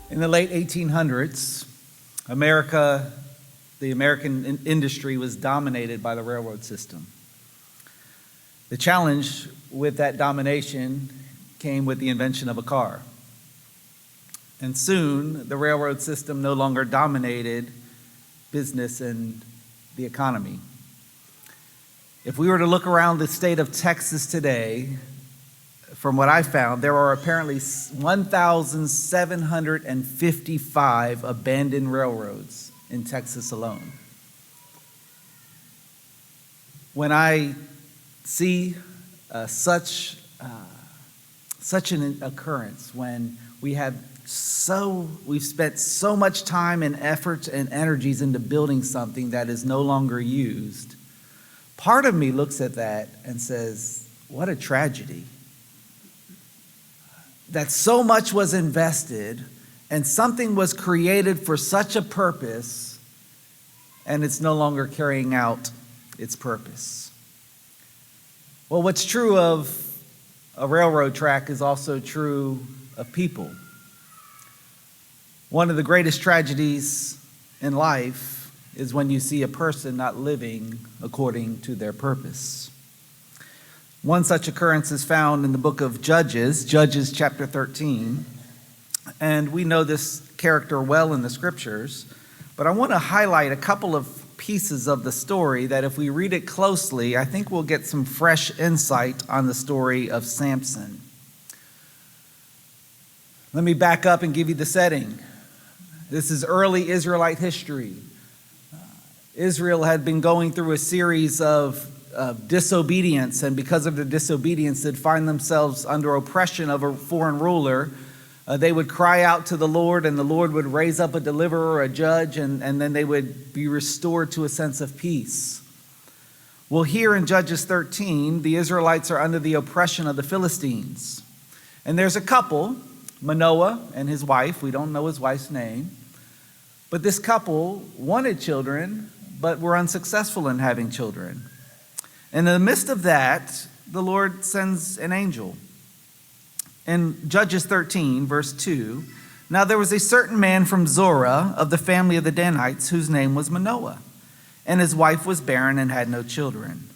In the late 1800s, the American industry was dominated by the railroad system. The challenge with that domination came with the invention of a car. And soon, the railroad system no longer dominated business and the economy. If we were to look around the state of Texas today, from what I found, there are apparently 1,755 abandoned railroads in Texas alone. When I see such an occurrence, when we've spent so much time and effort and energies into building something that is no longer used, part of me looks at that and says, what a tragedy. That so much was invested and something was created for such a purpose, and it's no longer carrying out its purpose. Well, what's true of a railroad track is also true of people. One of the greatest tragedies in life is when you see a person not living according to their purpose. One such occurrence is found in the book of Judges chapter 13. And we know this character well in the scriptures, but I want to highlight a couple of pieces of the story that if we read it closely, I think we'll get some fresh insight on the story of Samson. Let me back up and give you the setting. This is early Israelite history. Israel had been going through a series of disobedience, and because of their disobedience, they'd find themselves under oppression of a foreign ruler. They would cry out to the Lord, and the Lord would raise up a deliverer, a judge, and then they would be restored to a sense of peace. Well, here in Judges 13, the Israelites are under the oppression of the Philistines. And there's a couple, Manoah and his wife. We don't know his wife's name. But this couple wanted children, but were unsuccessful in having children. And in the midst of that, the Lord sends an angel. In Judges 13, verse 2, now there was a certain man from Zorah of the family of the Danites whose name was Manoah, and his wife was barren and had no children.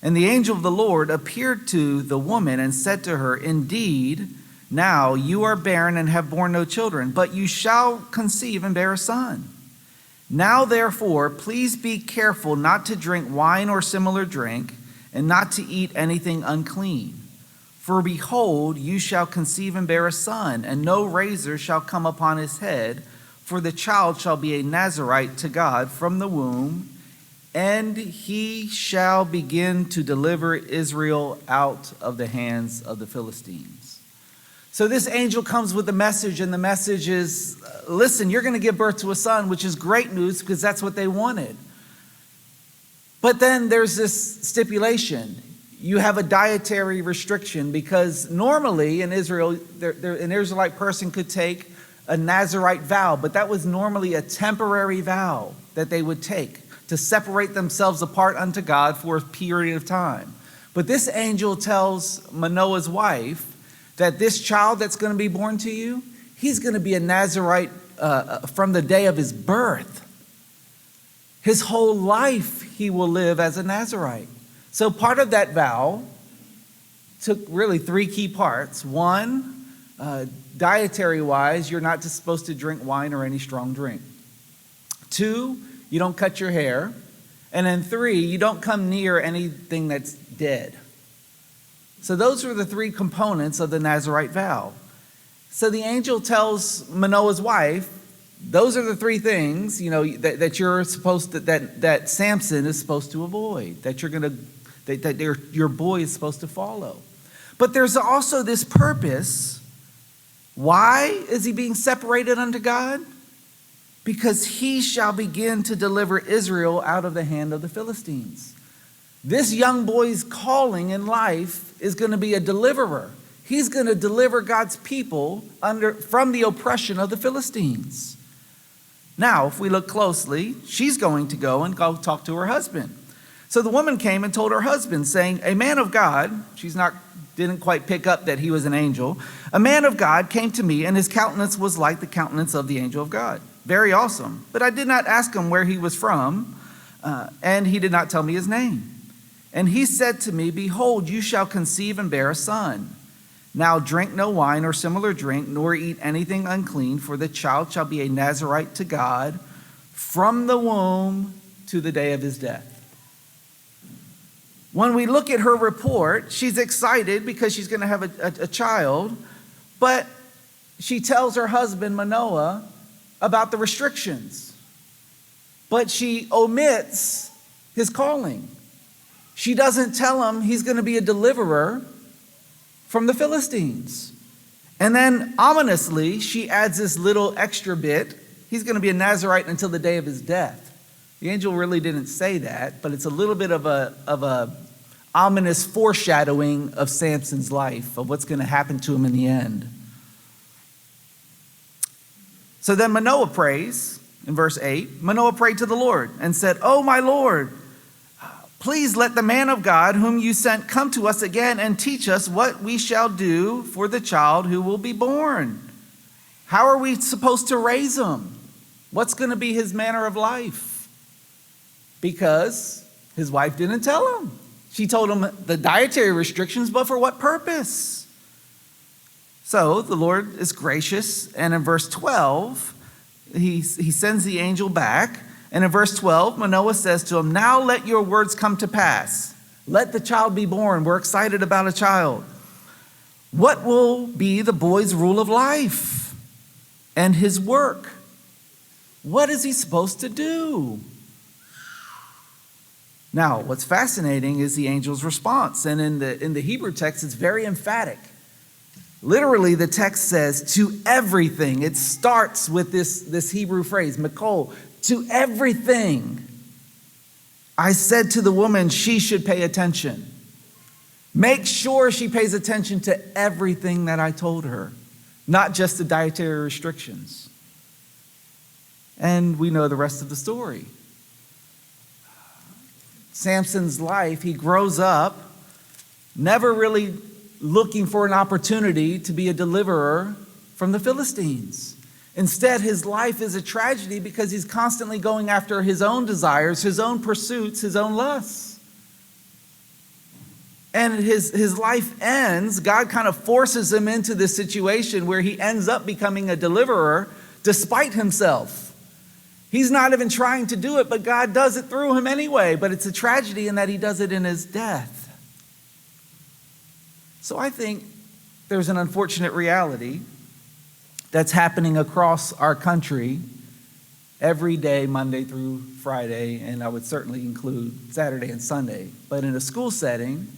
And the angel of the Lord appeared to the woman and said to her, indeed, now you are barren and have borne no children, but you shall conceive and bear a son. Now, therefore, please be careful not to drink wine or similar drink, and not to eat anything unclean. For behold, you shall conceive and bear a son, and no razor shall come upon his head, for the child shall be a Nazarite to God from the womb, and he shall begin to deliver Israel out of the hands of the Philistines. So this angel comes with a message, and the message is, listen, you're going to give birth to a son, which is great news because that's what they wanted. But then there's this stipulation. You have a dietary restriction because normally in Israel, an Israelite person could take a Nazarite vow, but that was normally a temporary vow that they would take to separate themselves apart unto God for a period of time. But this angel tells Manoah's wife that this child that's going to be born to you, he's going to be a Nazarite from the day of his birth. His whole life he will live as a Nazarite. So part of that vow took really three key parts. One, dietary-wise, you're not supposed to drink wine or any strong drink. Two, you don't cut your hair. And then three, you don't come near anything that's dead. So those were the three components of the Nazarite vow. So the angel tells Manoah's wife, those are the three things, that you're supposed to, that Samson is supposed to avoid, that your boy is supposed to follow. But there's also this purpose. Why is he being separated unto God? Because he shall begin to deliver Israel out of the hand of the Philistines. This young boy's calling in life is going to be a deliverer. He's going to deliver God's people from the oppression of the Philistines. Now, if we look closely, she's going to go talk to her husband. So the woman came and told her husband, saying, a man of God, didn't quite pick up that he was an angel, a man of God came to me, and his countenance was like the countenance of the angel of God. Very awesome. But I did not ask him where he was from, and he did not tell me his name. And he said to me, behold, you shall conceive and bear a son. Now drink no wine or similar drink, nor eat anything unclean, for the child shall be a Nazarite to God from the womb to the day of his death. When we look at her report, she's excited because she's going to have a child, but she tells her husband, Manoah, about the restrictions. But she omits his calling. She doesn't tell him he's going to be a deliverer from the Philistines. And then ominously, she adds this little extra bit. He's going to be a Nazarite until the day of his death. The angel really didn't say that, but it's a little bit of a ominous foreshadowing of Samson's life, of what's going to happen to him in the end. So then Manoah prays, in verse 8, Manoah prayed to the Lord and said, oh, my Lord, please let the man of God whom you sent come to us again and teach us what we shall do for the child who will be born. How are we supposed to raise him? What's going to be his manner of life? Because his wife didn't tell him. She told him the dietary restrictions, but for what purpose? So the Lord is gracious, and in verse 12, he sends the angel back, and in verse 12, Manoah says to him, now let your words come to pass. Let the child be born. We're excited about a child. What will be the boy's rule of life and his work? What is he supposed to do? Now, what's fascinating is the angel's response. And in the Hebrew text, it's very emphatic. Literally, the text says, to everything. It starts with this Hebrew phrase, mikol, to everything. I said to the woman, she should pay attention. Make sure she pays attention to everything that I told her, not just the dietary restrictions. And we know the rest of the story. Samson's life, he grows up never really looking for an opportunity to be a deliverer from the Philistines. Instead, his life is a tragedy because he's constantly going after his own desires, his own pursuits, his own lusts. And his life ends, God kind of forces him into this situation where he ends up becoming a deliverer despite himself. He's not even trying to do it, but God does it through him anyway. But it's a tragedy in that he does it in his death. So I think there's an unfortunate reality that's happening across our country every day, Monday through Friday, and I would certainly include Saturday and Sunday. But in a school setting,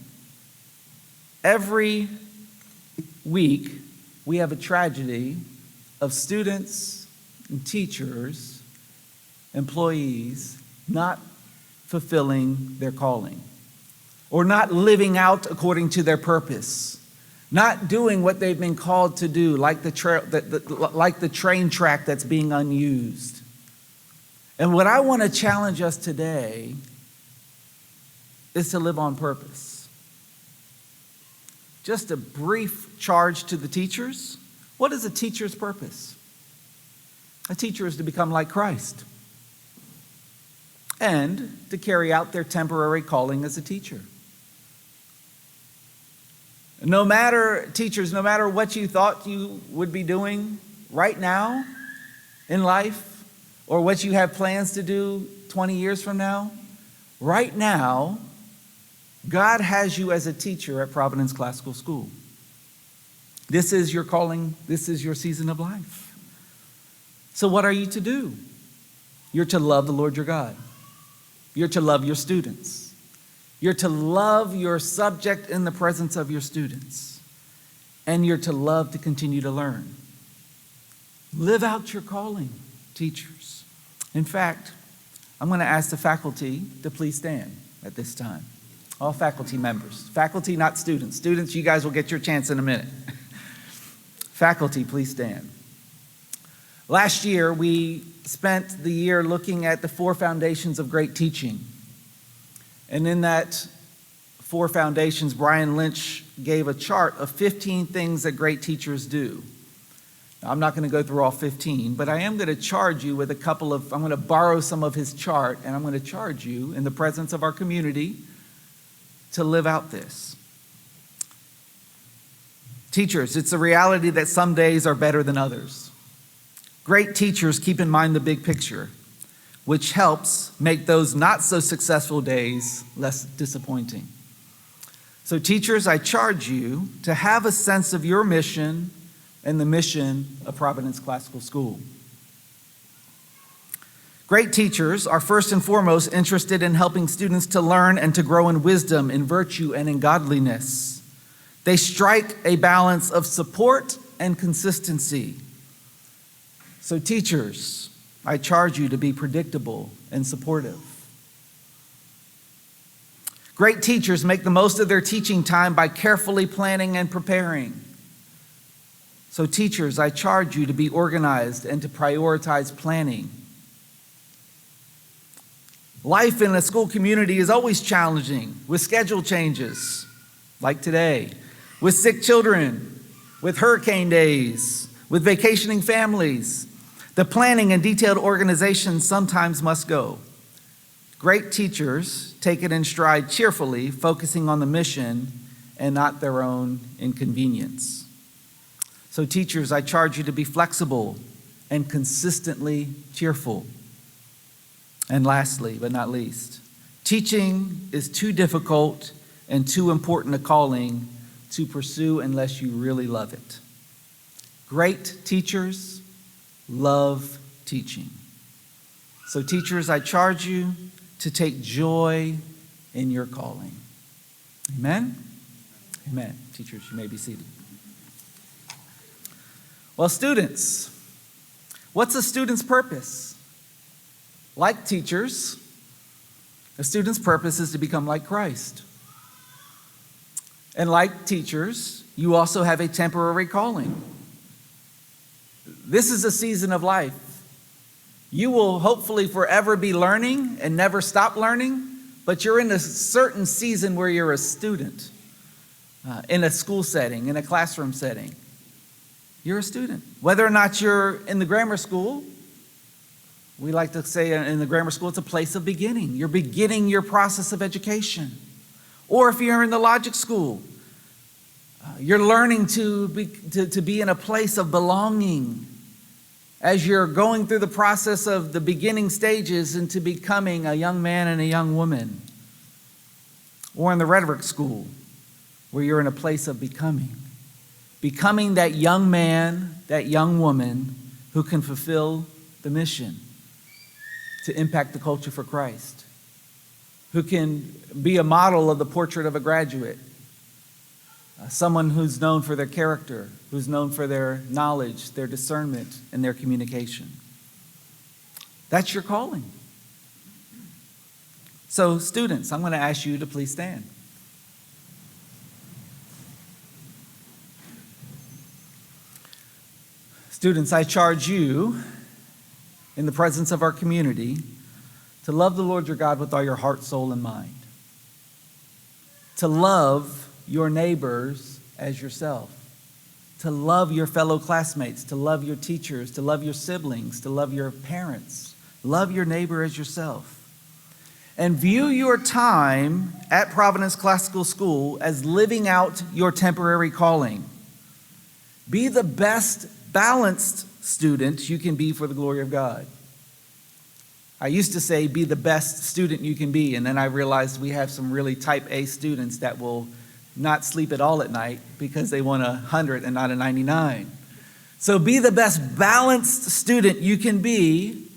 every week we have a tragedy of students and teachers, employees, not fulfilling their calling, or not living out according to their purpose, not doing what they've been called to do, like the train track that's being unused. And what I want to challenge us today is to live on purpose. Just a brief charge to the teachers. What is a teacher's purpose? A teacher is to become like Christ and to carry out their temporary calling as a teacher. Teachers, no matter what you thought you would be doing right now in life, or what you have plans to do 20 years from now, right now, God has you as a teacher at Providence Classical School. This is your calling. This is your season of life. So what are you to do? You're to love the Lord your God. You're to love your students. You're to love your subject in the presence of your students. And you're to love to continue to learn. Live out your calling, teachers. In fact, I'm going to ask the faculty to please stand at this time. All faculty members. Faculty, not students. Students, you guys will get your chance in a minute. Faculty, please stand. Last year, we spent the year looking at the 4 foundations of great teaching. And in that 4 foundations, Brian Lynch gave a chart of 15 things that great teachers do. Now, I'm not going to go through all 15, but I am going to charge you with I'm going to borrow some of his chart, and I'm going to charge you in the presence of our community to live out this. Teachers, it's a reality that some days are better than others. Great teachers keep in mind the big picture, which helps make those not so successful days less disappointing. So teachers, I charge you to have a sense of your mission and the mission of Providence Classical School. Great teachers are first and foremost interested in helping students to learn and to grow in wisdom, in virtue, and in godliness. They strike a balance of support and consistency. So teachers, I charge you to be predictable and supportive. Great teachers make the most of their teaching time by carefully planning and preparing. So teachers, I charge you to be organized and to prioritize planning. Life in a school community is always challenging with schedule changes, like today, with sick children, with hurricane days, with vacationing families. The planning and detailed organization sometimes must go. Great teachers take it in stride cheerfully, focusing on the mission and not their own inconvenience. So teachers, I charge you to be flexible and consistently cheerful. And lastly, but not least, teaching is too difficult and too important a calling to pursue unless you really love it. Great teachers love teaching. So teachers, I charge you to take joy in your calling. Amen? Amen. Teachers, you may be seated. Well, students, what's a student's purpose? Like teachers, a student's purpose is to become like Christ. And like teachers, you also have a temporary calling. This is a season of life. You will hopefully forever be learning and never stop learning, but you're in a certain season where you're a student in a school setting, in a classroom setting. You're a student. Whether or not you're in the grammar school, we like to say in the grammar school, it's a place of beginning. You're beginning your process of education. Or if you're in the logic school, you're learning to be in a place of belonging as you're going through the process of the beginning stages into becoming a young man and a young woman. Or in the rhetoric school, where you're in a place of becoming that young man, that young woman who can fulfill the mission to impact the culture for Christ, who can be a model of the portrait of a graduate, someone who's known for their character, who's known for their knowledge, their discernment, and their communication. That's your calling. So, students, I'm going to ask you to please stand. Students, I charge you in the presence of our community to love the Lord your God with all your heart, soul, and mind. To love your neighbors as yourself. To love your fellow classmates, to love your teachers, to love your siblings, to love your parents. Love your neighbor as yourself. And view your time at Providence Classical School as living out your temporary calling. Be the best balanced student you can be for the glory of God. I used to say, be the best student you can be, and then I realized we have some really type A students that will not sleep at all at night because they want 100 and not a 99. So be the best balanced student you can be,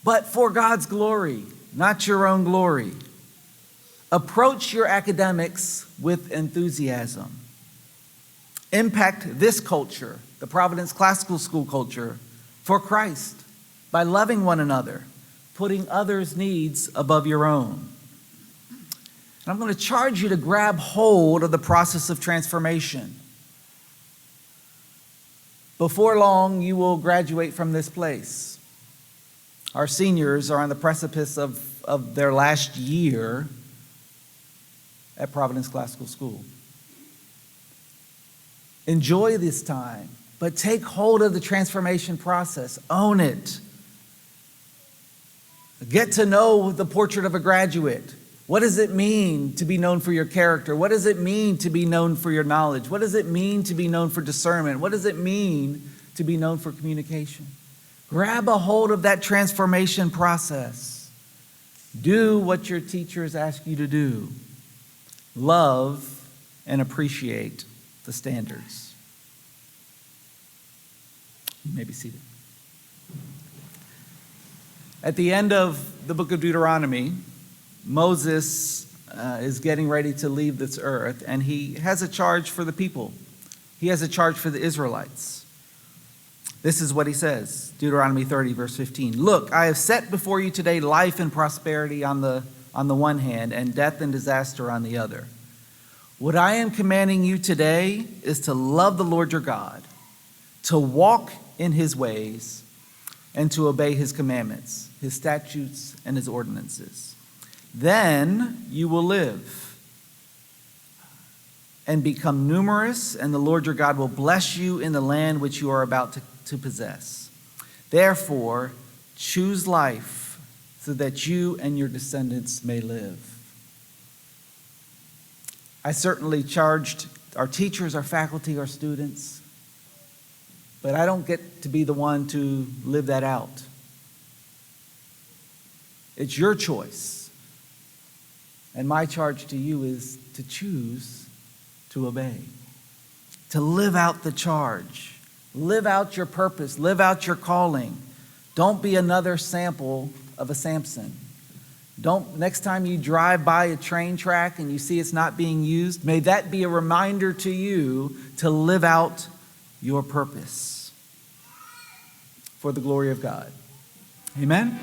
but for God's glory, not your own glory. Approach your academics with enthusiasm. Impact this culture, the Providence Classical School culture, for Christ by loving one another, putting others' needs above your own. And I'm going to charge you to grab hold of the process of transformation. Before long, you will graduate from this place. Our seniors are on the precipice of of their last year at Providence Classical School. Enjoy this time, but take hold of the transformation process. Own it. Get to know the portrait of a graduate. What does it mean to be known for your character? What does it mean to be known for your knowledge? What does it mean to be known for discernment? What does it mean to be known for communication? Grab a hold of that transformation process. Do what your teachers ask you to do. Love and appreciate the standards. You may be seated. At the end of the book of Deuteronomy, Moses is getting ready to leave this earth, and he has a charge for the people. He has a charge for the Israelites. This is what he says, Deuteronomy 30, verse 15. Look, I have set before you today life and prosperity on the one hand, and death and disaster on the other. What I am commanding you today is to love the Lord your God, to walk in his ways, and to obey his commandments, his statutes, and his ordinances. Then you will live and become numerous, and the Lord your God will bless you in the land which you are about to possess. Therefore, choose life so that you and your descendants may live. I certainly charged our teachers, our faculty, our students, but I don't get to be the one to live that out. It's your choice. And my charge to you is to choose to obey, to live out the charge, live out your purpose, live out your calling. Don't be another sample of a Samson. Next time you drive by a train track and you see it's not being used, may that be a reminder to you to live out your purpose for the glory of God. Amen?